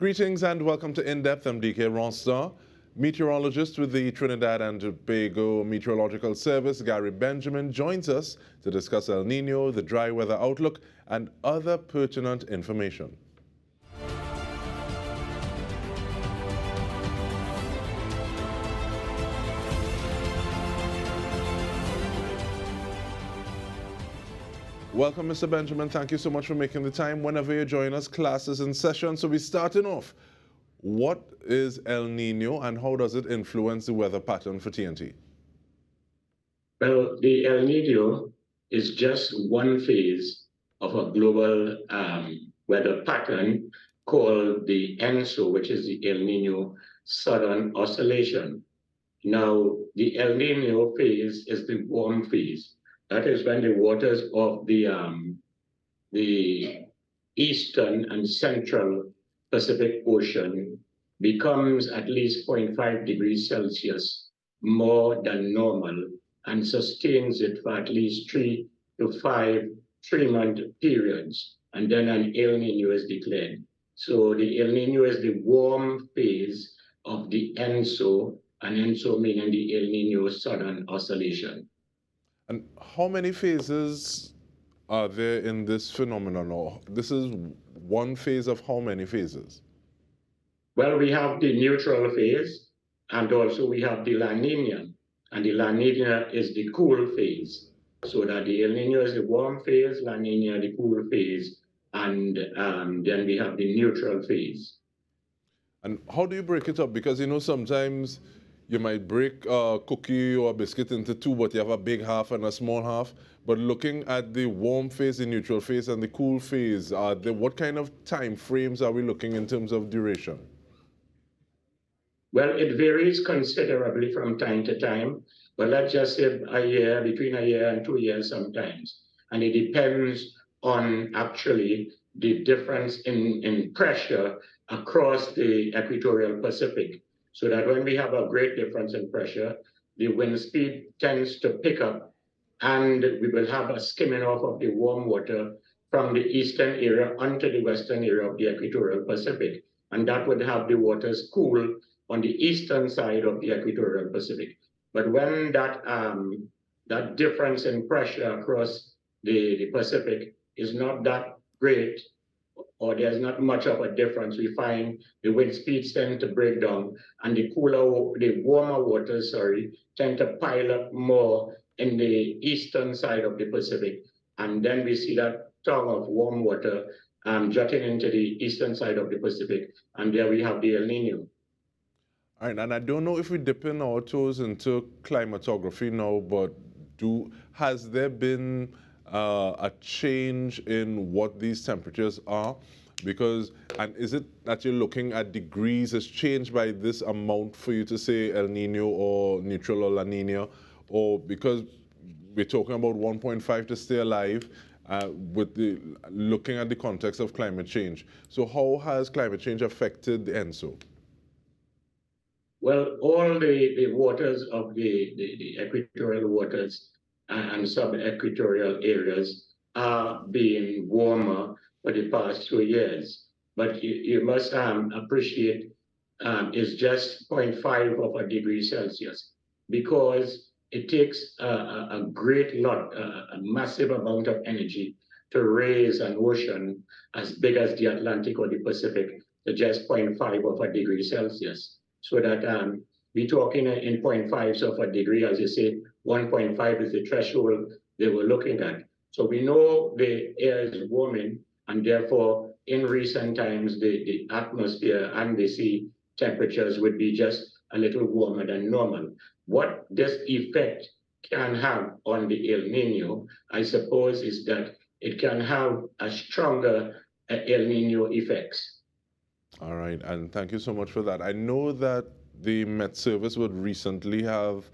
Greetings and welcome to In-Depth. I'm Dike Rostant, meteorologist with the Trinidad and Tobago Meteorological Service. Gary Benjamin joins us to discuss El Nino, the dry weather outlook, and other pertinent information. Welcome, Mr. Benjamin. Thank you so much for making the time. Whenever you join us, class is in session. So we're starting off. What is El Nino and how does it influence the weather pattern for TNT? Well, the El Nino is just one phase of a global weather pattern called the ENSO, which is the El Nino Southern Oscillation. Now, the El Nino phase is the warm phase. That is when the waters of the eastern and central Pacific Ocean becomes at least 0.5 degrees Celsius more than normal and sustains it for at least 3 to 5 3-month periods. And then an El Nino is declared. So the El Nino is the warm phase of the ENSO, and ENSO meaning the El Nino Southern Oscillation. And how many phases are there in this phenomenon? Or this is one phase of how many phases? Well, we have the neutral phase, and also we have the La Nina. And the La Nina is the cool phase. So that the El Nino is the warm phase, La Nina the cool phase, and then we have the neutral phase. And how do you break it up? Because, you know, sometimes you might break a cookie or a biscuit into two, but you have a big half and a small half. But looking at the warm phase, the neutral phase, and the cool phase, what kind of time frames are we looking in terms of duration? Well, it varies considerably from time to time, but let's just say a year, between a year and 2 years sometimes. And it depends on actually the difference in pressure across the equatorial Pacific. So that when we have a great difference in pressure, the wind speed tends to pick up, and we will have a skimming off of the warm water from the eastern area onto the western area of the equatorial Pacific. And that would have the waters cool on the eastern side of the equatorial Pacific. But when that difference in pressure across the Pacific is not that great, or there's not much of a difference, we find the wind speeds tend to break down, and the warmer waters, tend to pile up more in the eastern side of the Pacific. And then we see that tongue of warm water jutting into the eastern side of the Pacific, and there we have the El Nino. All right, and I don't know if we're dipping our toes into climatography now, but has there been a change in what these temperatures are? And is it that you're looking at degrees has changed by this amount for you to say El Nino or neutral or La Nina? Or because we're talking about 1.5 to stay alive, looking at the context of climate change. So how has climate change affected the ENSO? Well, all the waters of the equatorial waters and sub-equatorial areas are being warmer for the past 2 years. But you must appreciate it's just 0.5 of a degree Celsius, because it takes a great lot, a massive amount of energy to raise an ocean as big as the Atlantic or the Pacific to just 0.5 of a degree Celsius. So that we're talking in 0.5s of a degree, as you say, 1.5 is the threshold they were looking at. So we know the air is warming, and therefore, in recent times, the atmosphere and the sea temperatures would be just a little warmer than normal. What this effect can have on the El Nino, I suppose, is that it can have a stronger El Nino effects. All right, and thank you so much for that. I know that the Met Service would recently have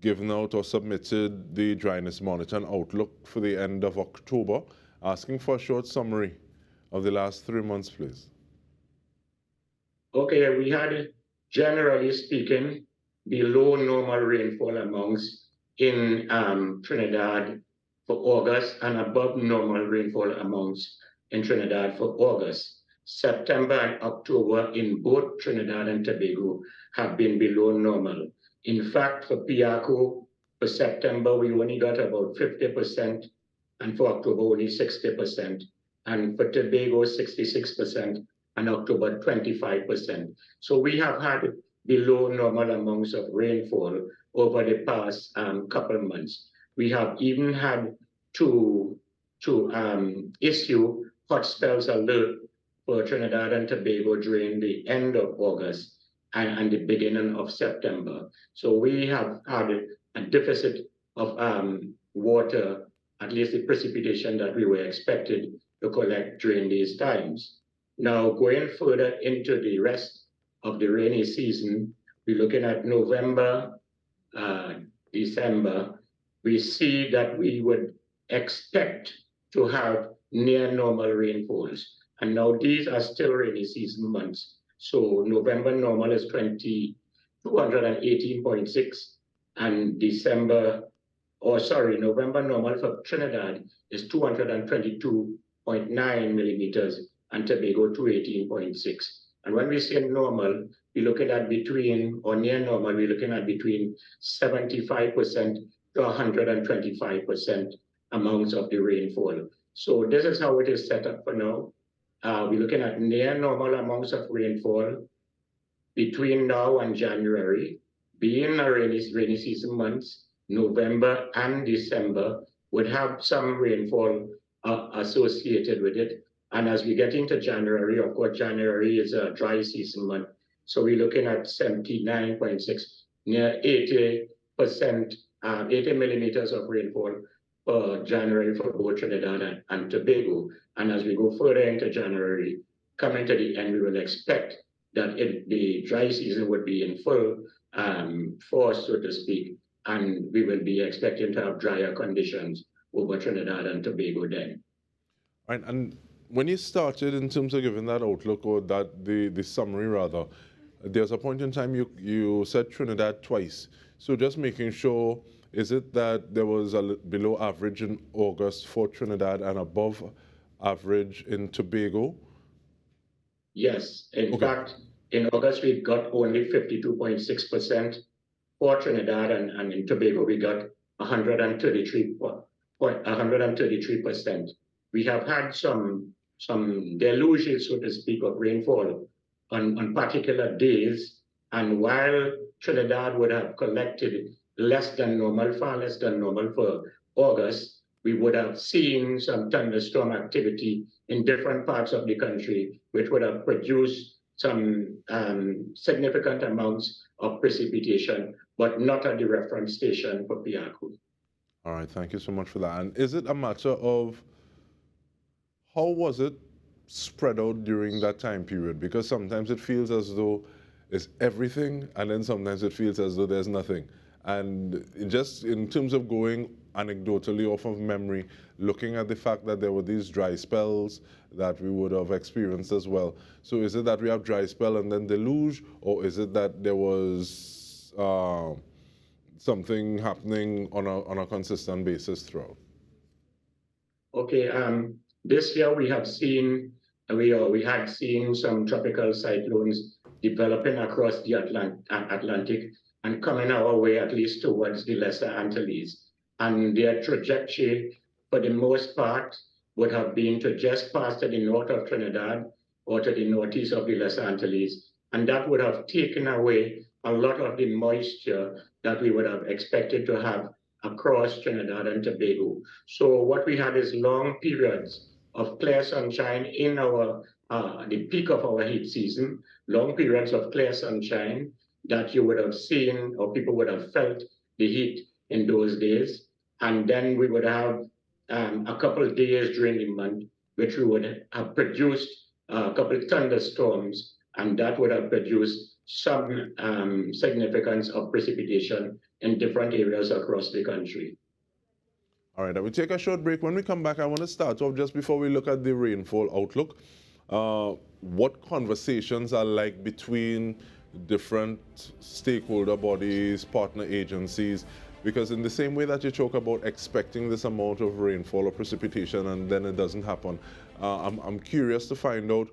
given out or submitted the dryness monitor and outlook for the end of October, asking for a short summary of the last 3 months, please. Okay, we had, generally speaking, below normal rainfall amounts in Trinidad for August, and above normal rainfall amounts in Trinidad for August. September and October in both Trinidad and Tobago have been below normal. In fact, for Piaco, for September, we only got about 50%, and for October, only 60%, and for Tobago, 66%, and October, 25%. So we have had below normal amounts of rainfall over the past couple of months. We have even had to issue hot spells alert for Trinidad and Tobago during the end of August and the beginning of September. So we have had a deficit of water, at least the precipitation that we were expected to collect during these times. Now, going further into the rest of the rainy season, we're looking at November, December. We see that we would expect to have near normal rainfalls. And now these are still rainy season months. So November normal is 218.6, and November normal for Trinidad is 222.9 millimeters and Tobago 218.6. And when we say normal, we're looking at between, or near normal, we're looking at between 75% to 125% amounts of the rainfall. So this is how it is set up for now. We're looking at near normal amounts of rainfall between now and January. Being a rainy season months, November and December would have some rainfall associated with it. And as we get into January, of course, January is a dry season month. So we're looking at 79.6, near 80%, 80 millimeters of rainfall for January for both Trinidad and Tobago. And as we go further into January, coming to the end, we will expect that the dry season would be in full force, so to speak, and we will be expecting to have drier conditions over Trinidad and Tobago then. Right, and when you started in terms of giving that outlook, or that the summary rather, there's a point in time you said Trinidad twice. So just making sure, is it that there was a below average in August for Trinidad and above average in Tobago? Yes. In fact, in August, we got only 52.6% for Trinidad, and in Tobago, we got 133%. We have had some deluges, so to speak, of rainfall on particular days. And while Trinidad would have collected less than normal, far less than normal for August, we would have seen some thunderstorm activity in different parts of the country, which would have produced some significant amounts of precipitation, but not at the reference station for Piaco. All right, thank you so much for that. And is it a matter of how was it spread out during that time period? Because sometimes it feels as though it's everything, and then sometimes it feels as though there's nothing. And just in terms of going anecdotally off of memory, looking at the fact that there were these dry spells that we would have experienced as well. So is it that we have dry spell and then deluge, or is it that there was something happening on a consistent basis throughout? Okay, this year we have seen, we had seen some tropical cyclones developing across the Atlantic and coming our way, at least towards the Lesser Antilles. And their trajectory, for the most part, would have been to just pass to the north of Trinidad or to the northeast of the Lesser Antilles. And that would have taken away a lot of the moisture that we would have expected to have across Trinidad and Tobago. So what we had is long periods of clear sunshine in the peak of our heat season, long periods of clear sunshine that you would have seen, or people would have felt the heat in those days. And then we would have a couple of days during the month, which we would have produced a couple of thunderstorms, and that would have produced some significance of precipitation in different areas across the country. All right, I will take a short break. When we come back, I want to start off just before we look at the rainfall outlook. What conversations are like between different stakeholder bodies, partner agencies, because in the same way that you talk about expecting this amount of rainfall or precipitation and then it doesn't happen, I'm curious to find out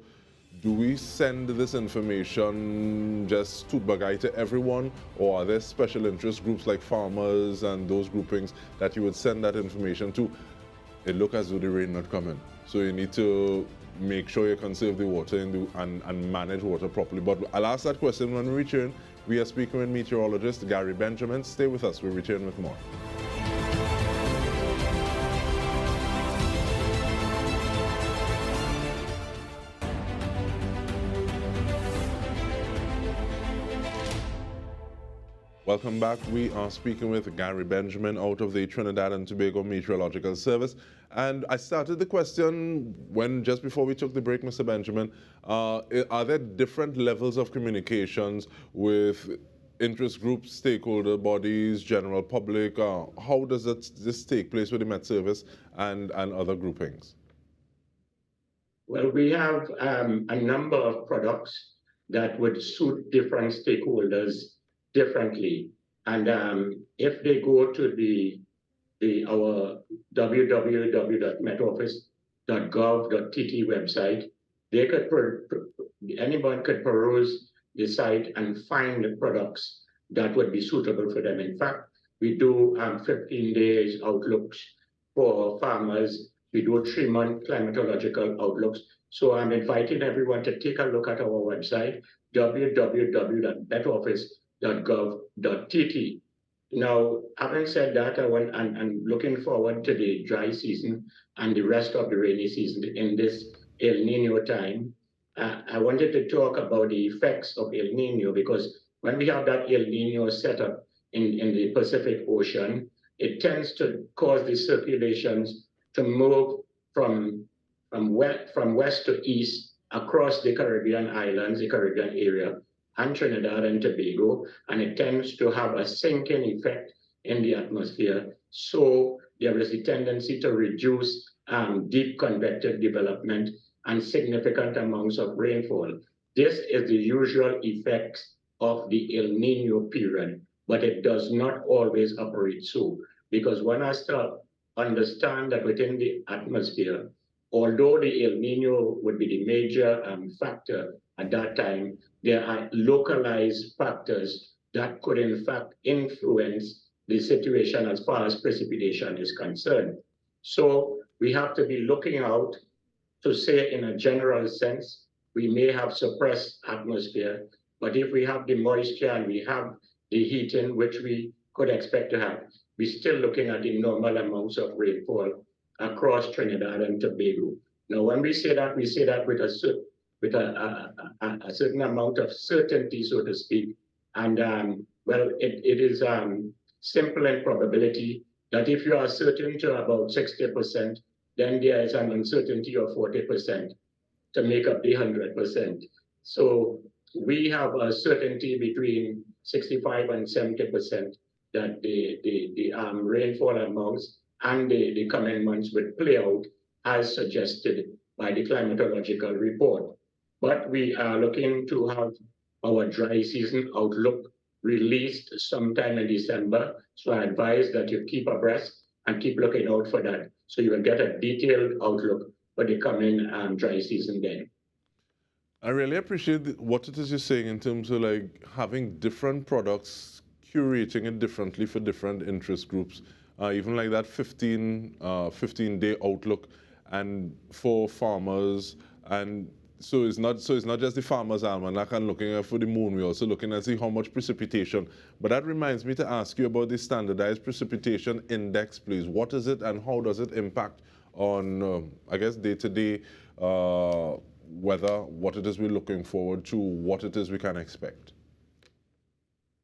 do we send this information just to Bagai to everyone, or are there special interest groups like farmers and those groupings that you would send that information to? It look as though the rain not coming, so you need to make sure you conserve the water and manage water properly. But I'll ask that question when we return. We are speaking with meteorologist Gary Benjamin. Stay with us. We'll return with more. Welcome back. We are speaking with Gary Benjamin out of the Trinidad and Tobago Meteorological Service. And I started the question just before we took the break, Mr. Benjamin. Are there different levels of communications with interest groups, stakeholder bodies, general public? How does this take place with the Met Service and other groupings? Well, we have a number of products that would suit different stakeholders differently. And if they go to our www.metoffice.gov.tt website, anyone could peruse the site and find the products that would be suitable for them. In fact, we do 15 days outlooks for farmers. We do 3-month climatological outlooks. So I'm inviting everyone to take a look at our website, www.metoffice.gov.tt. Now, having said that, I'm looking forward to the dry season and the rest of the rainy season in this El Nino time. I wanted to talk about the effects of El Nino, because when we have that El Nino setup in the Pacific Ocean, it tends to cause the circulations to move from west to east across the Caribbean islands, the Caribbean area, and Trinidad and Tobago, and it tends to have a sinking effect in the atmosphere. So there is a tendency to reduce deep convective development and significant amounts of rainfall. This is the usual effects of the El Nino period, but it does not always operate so, because when I start understand that within the atmosphere, although the El Nino would be the major factor at that time, there are localized factors that could in fact influence the situation as far as precipitation is concerned. So we have to be looking out to say, in a general sense, we may have suppressed atmosphere, but if we have the moisture and we have the heating, which we could expect to have, we're still looking at the normal amounts of rainfall across Trinidad and Tobago. Now, when we say that with a certain amount of certainty, so to speak. And well, it is simple in probability that if you are certain to about 60%, then there is an uncertainty of 40% to make up the 100%. So we have a certainty between 65 and 70% that the rainfall amounts and the coming months would play out as suggested by the climatological report. But we are looking to have our dry season outlook released sometime in December. So I advise that you keep abreast and keep looking out for that, so you will get a detailed outlook for the coming dry season then. I really appreciate what it is you're saying in terms of like having different products, curating it differently for different interest groups. Even like that 15-day outlook, and for farmers, and so it's not just the farmers' almanac and looking for the moon. We're also looking at see how much precipitation. But that reminds me to ask you about the standardized precipitation index, please. What is it, and how does it impact on, I guess, day-to-day weather? What it is we're looking forward to? What it is we can expect?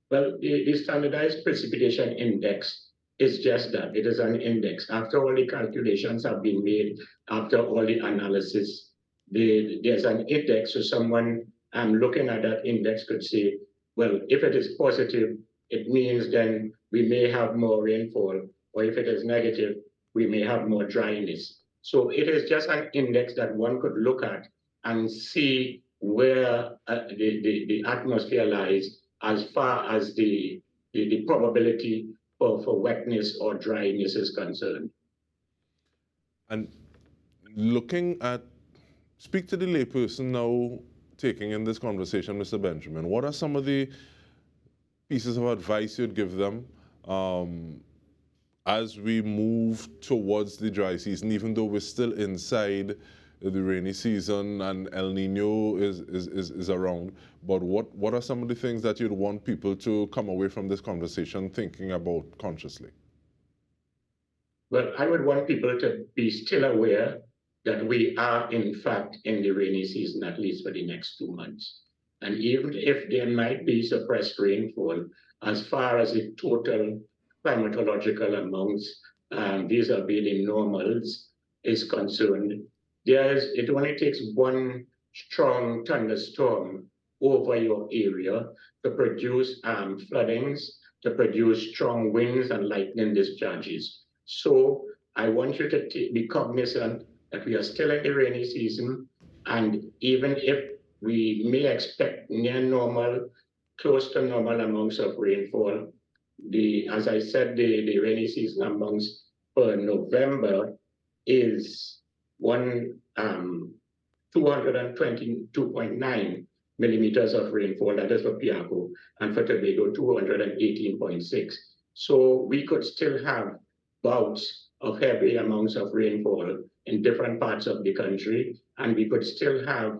Well, the standardized precipitation index is just that. It is an index. After all the calculations have been made, after all the analysis, there's an index. So someone looking at that index could say, well, if it is positive, it means then we may have more rainfall, or if it is negative, we may have more dryness. So it is just an index that one could look at and see where the atmosphere lies as far as the probability for wetness or dryness is concerned. And looking at speak to the layperson now taking in this conversation, Mr. Benjamin. What are some of the pieces of advice you'd give them as we move towards the dry season, even though we're still inside the rainy season and El Nino is around? But what are some of the things that you'd want people to come away from this conversation thinking about consciously? Well, I would want people to be still aware that we are, in fact, in the rainy season, at least for the next 2 months. And even if there might be suppressed rainfall, as far as the total climatological amounts, vis-a-vis the normals, is concerned, it only takes one strong thunderstorm over your area to produce floodings, to produce strong winds and lightning discharges. So I want you to be cognizant that we are still in the rainy season, and even if we may expect near normal, close to normal amounts of rainfall, as I said, the rainy season amounts for November is 222.9 millimeters of rainfall. That is for Piaco, and for Tobago, 218.6. So we could still have bouts of heavy amounts of rainfall in different parts of the country, and we could still have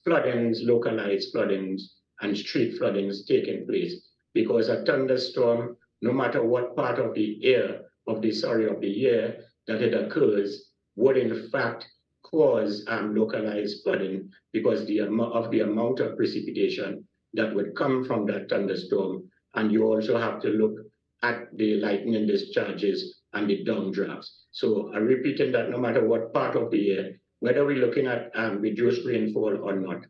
floodings, localized floodings, and street floodings taking place, because a thunderstorm, no matter what part of the year that it occurs, would in fact cause localized flooding because of the amount of precipitation that would come from that thunderstorm. And you also have to look at the lightning discharges and the downdrafts. So I'm repeating that no matter what part of the year, whether we're looking at reduced rainfall or not,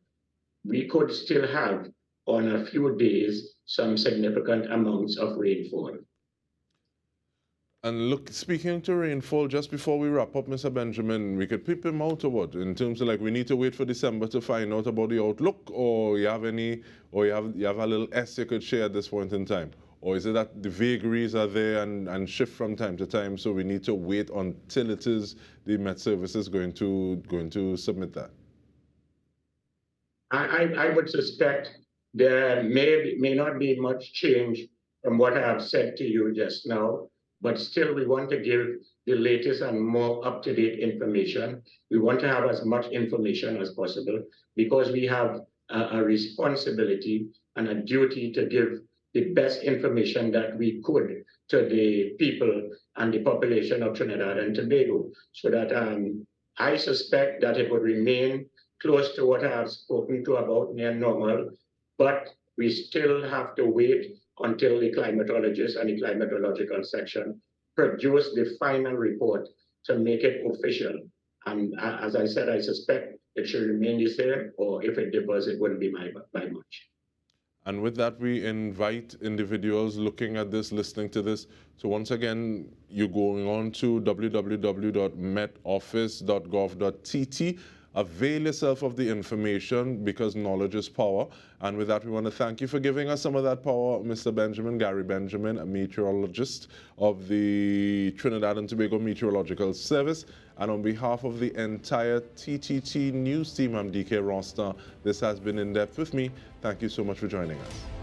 we could still have on a few days some significant amounts of rainfall. And look, speaking to rainfall, just before we wrap up, Mr. Benjamin, we could peep him out or what? In terms of like, we need to wait for December to find out about the outlook, or you have any, or you have a little S you could share at this point in time? Or is it that the vagaries are there and shift from time to time, so we need to wait until it is the Met Service is going to submit that? I would suspect there may not be much change from what I have said to you just now, but still we want to give the latest and more up-to-date information. We want to have as much information as possible because we have a responsibility and a duty to give the best information that we could to the people and the population of Trinidad and Tobago, so that I suspect that it would remain close to what I have spoken to about near normal, but we still have to wait until the climatologist and the climatological section produce the final report to make it official. And as I said, I suspect it should remain the same, or if it differs, it wouldn't be by much. And with that, we invite individuals looking at this, listening to this. So once again, you're going on to www.metoffice.gov.tt. Avail yourself of the information because knowledge is power. And with that, we want to thank you for giving us some of that power, Mr. Benjamin, Gary Benjamin, a meteorologist of the Trinidad and Tobago Meteorological Service. And on behalf of the entire TTT News team, I'm Dike Rostant. This has been In Depth with me. Thank you so much for joining us.